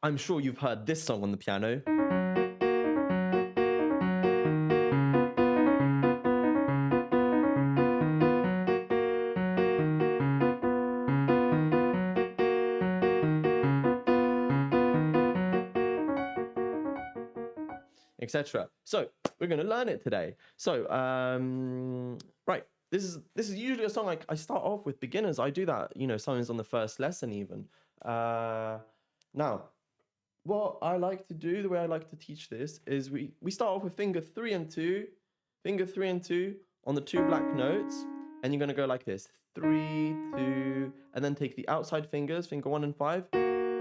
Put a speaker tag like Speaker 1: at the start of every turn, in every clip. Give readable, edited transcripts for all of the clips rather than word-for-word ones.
Speaker 1: I'm sure you've heard this song on the piano. Etc. So we're going to learn it today. So right, this is usually a song I start off with beginners. I do that, you know, sometimes on the first lesson even. Now, what I like to do, the way I like to teach this, is we start off with finger 3 and 2 on the 2 black notes, and you're going to go like this: 3, 2, and then take the outside fingers, finger 1 and 5,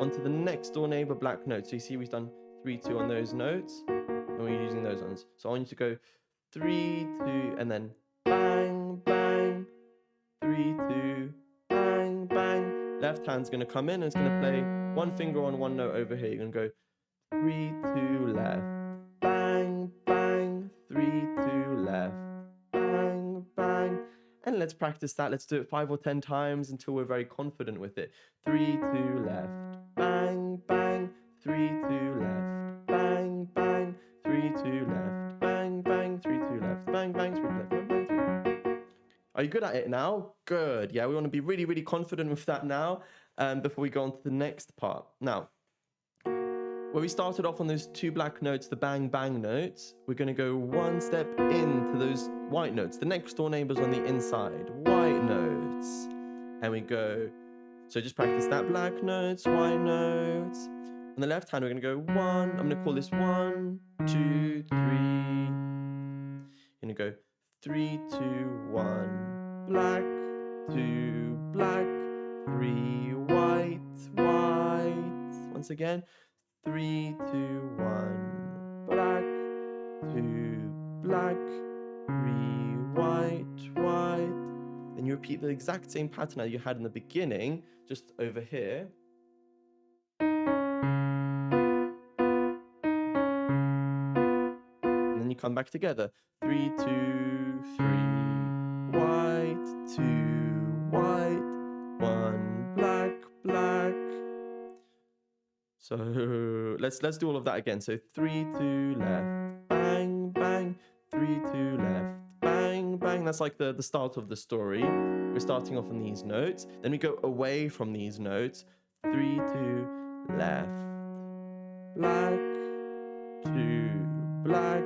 Speaker 1: onto the next door neighbor black note. So you see we've done 3, 2 on those notes, and we're using those ones. So I want you to go 3, 2, and then bang, bang, 3, 2, bang, bang. Left hand's going to come in and it's going to play one finger on one note over here. You're going to go 3, 2, left, bang, bang, 3, 2, left, bang, bang. And let's practice that. Let's do it 5 or 10 times until we're very confident with it. 3, 2, left, bang, bang, 3, 2, left, bang, bang, 3, 2, left, bang, bang, 3, 2, left, bang, bang, 3, left, bang, bang, 3. Are you good at it now? Good. Yeah, we want to be really, really confident with that now before we go on to the next part. Now, where we started off on those 2 black notes, the bang, bang notes, we're going to go one step into those white notes. The next door neighbors on the inside, white notes. And we go, so just practice that, black notes, white notes. On the left hand, we're going to go 1. I'm going to call this 1, 2, 3. You're going to go 3, 2, 1, black, 2, black, 3, white, white. Once again, 3, 2, 1, black, 2, black, 3, white, white. Then you repeat the exact same pattern that you had in the beginning, just over here. And then you come back together. 3, 2, 3, white, 2, white, 1, black, black. So let's do all of that again. So 3, 2, left, bang, bang, 3, 2, left, bang, bang. That's like the start of the story. We're starting off on these notes. Then we go away from these notes. 3, 2, left, black, 2, black,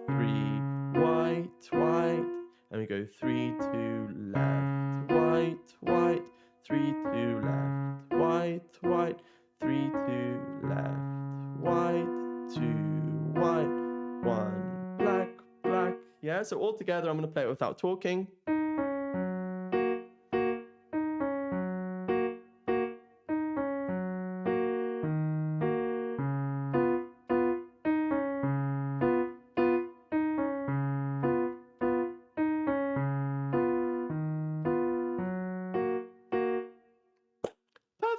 Speaker 1: 3, white, white. And we go 3, 2, left, white, white, 3, 2, left, white, white, 3, 2, left, white, 2, white, 1, black, black. Yeah, so all together, I'm going to play it without talking.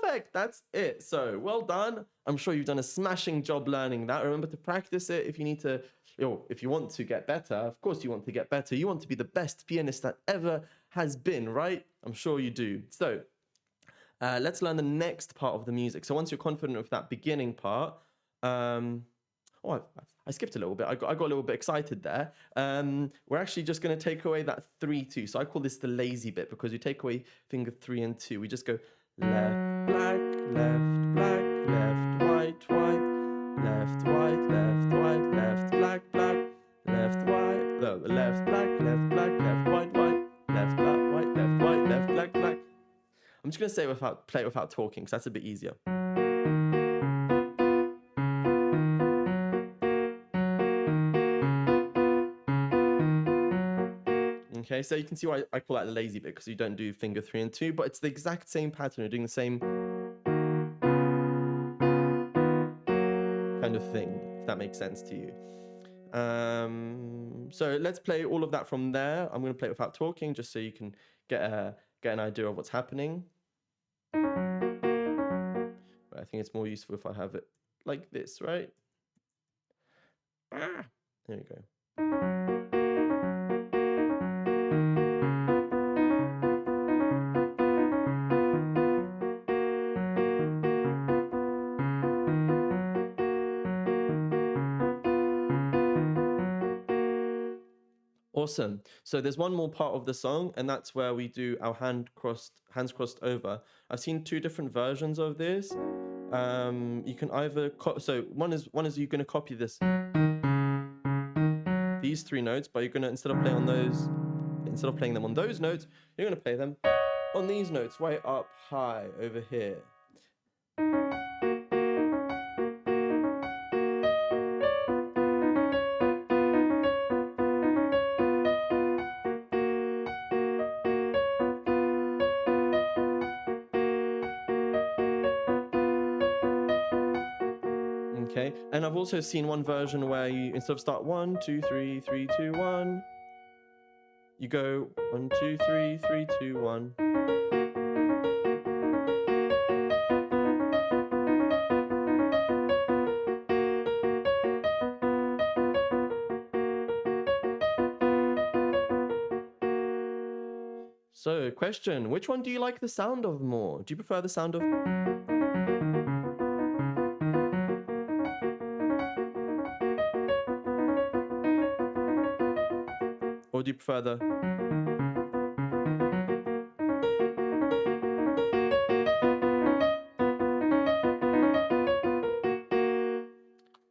Speaker 1: Perfect, that's it. So well done. I'm sure you've done a smashing job learning that. Remember to practice it if you need to, if you want to get better. Of course you want to get better. You want to be the best pianist that ever has been, right? I'm sure you do. So let's learn the next part of the music. So once you're confident with that beginning part, I skipped a little bit. I got a little bit excited there. We're actually just going to take away that 3, 2. So I call this the lazy bit because we take away finger 3 and 2. We just go left, black, left, black, left, white, white, left, white, left, white, left, black, black, left, white, no, left, black, left, black, left, white, white, left, black, white, left, white, left, black, black. I'm just going to play it without talking because that's a bit easier. Okay, so you can see why I call that the lazy bit, because you don't do finger 3 and 2, but it's the exact same pattern. You're doing the same kind of thing, if that makes sense to you. So let's play all of that from there. I'm going to play it without talking, just so you can get an idea of what's happening. But I think it's more useful if I have it like this, right? There we go. Awesome. So there's one more part of the song, and that's where we do our hands crossed over. I've seen two different versions of this. You can either so one is you're gonna copy these three notes, but you're gonna instead of playing them on those notes, you're gonna play them on these notes, way up high over here. Okay, and I've also seen one version where you instead of start 1, 2, 3, 3, 2, 1, you go 1, 2, 3, 3, 2, 1. So, question, which one do you like the sound of more? Do you prefer the sound of... Or do you prefer the...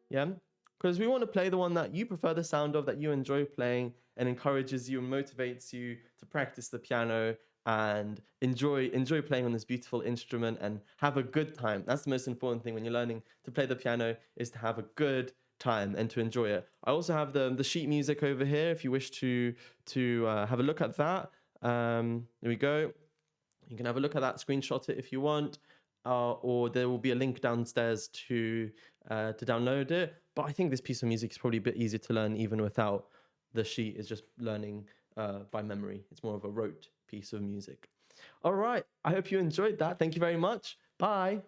Speaker 1: Yeah? Because we want to play the one that you prefer the sound of, that you enjoy playing, and encourages you and motivates you to practice the piano and enjoy playing on this beautiful instrument and have a good time. That's the most important thing when you're learning to play the piano, is to have a good time and to enjoy it. I also have the sheet music over here if you wish to have a look at that. There we go. You can have a look at that, screenshot it if you want, or there will be a link downstairs to download it. But I think this piece of music is probably a bit easier to learn even without the sheet. It's just learning by memory. It's more of a rote piece of music. All right, I hope you enjoyed that. Thank you very much. Bye.